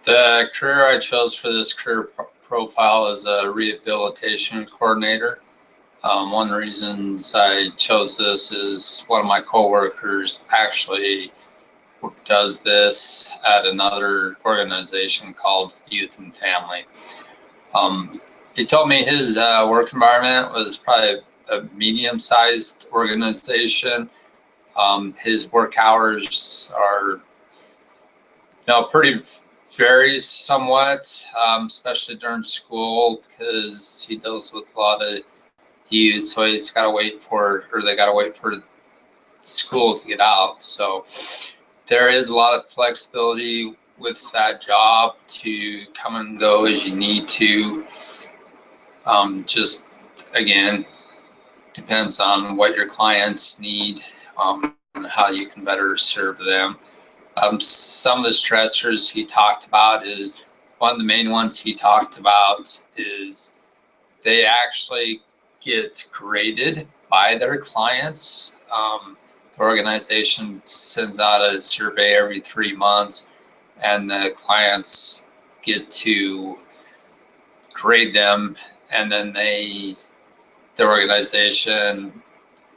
The career I chose for this career profile is a rehabilitation coordinator. One of the reasons I chose this is one of my coworkers actually does this at another organization called Youth and Family. He told me his work environment was probably a medium-sized organization. His work hours are, pretty varies somewhat, especially during school because he deals with a lot of youth, so he's got to wait for, or they got to wait for school to get out. So there is a lot of flexibility with that job to come and go as you need to. Just again, depends on what your clients need, and how you can better serve them. Some of the stressors he talked about is, one of the main ones he talked about is they actually get graded by their clients. The organization sends out a survey every 3 months, and the clients get to grade them, and then the organization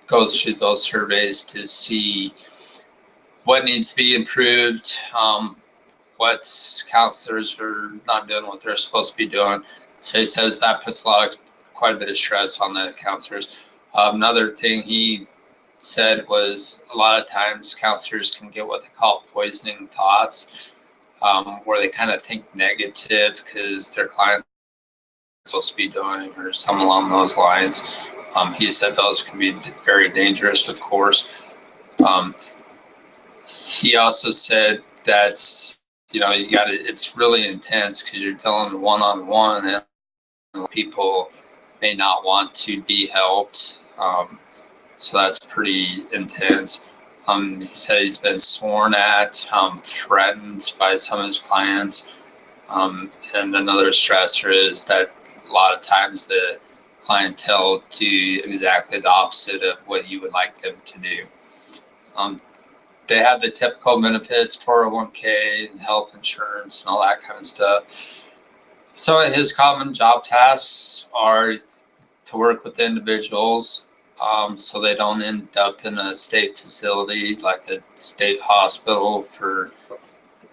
goes through those surveys to see what needs to be improved, what counselors are not doing what they're supposed to be doing. So he says that puts quite a bit of stress on the counselors. Another thing he said was a lot of times counselors can get what they call poisoning thoughts, where they kind of think negative because their client is supposed to be doing or something along those lines. He said those can be very dangerous, of course. He also said that, it's really intense because you're dealing one-on-one, and people may not want to be helped. So that's pretty intense. He said he's been sworn at, threatened by some of his clients. And another stressor is that a lot of times the clientele do exactly the opposite of what you would like them to do. They have the typical benefits, 401k and health insurance and all that kind of stuff. Some of his common job tasks are to work with individuals, so they don't end up in a state facility like a state hospital for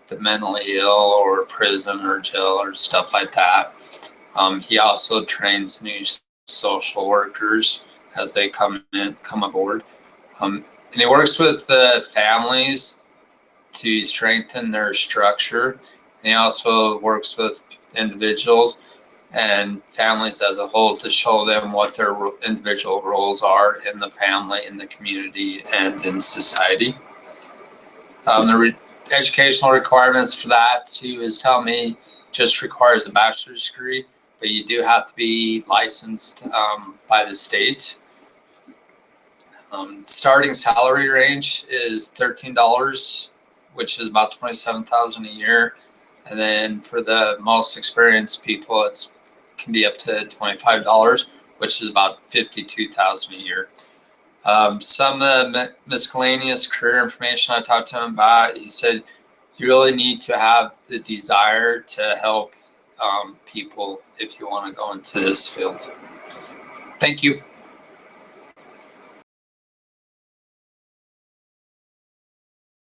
the mentally ill, or prison or jail or stuff like that. He also trains new social workers as they come aboard. And he works with the families to strengthen their structure. And he also works with individuals and families as a whole to show them what their individual roles are in the family, in the community, and in society. The educational requirements for that, he was telling me, just requires a bachelor's degree, but you do have to be licensed by the state. Starting salary range is $13, which is about $27,000 a year. And then for the most experienced people, it can be up to $25, which is about $52,000 a year. Some of the miscellaneous career information I talked to him about, he said you really need to have the desire to help people if you want to go into this field. Thank you.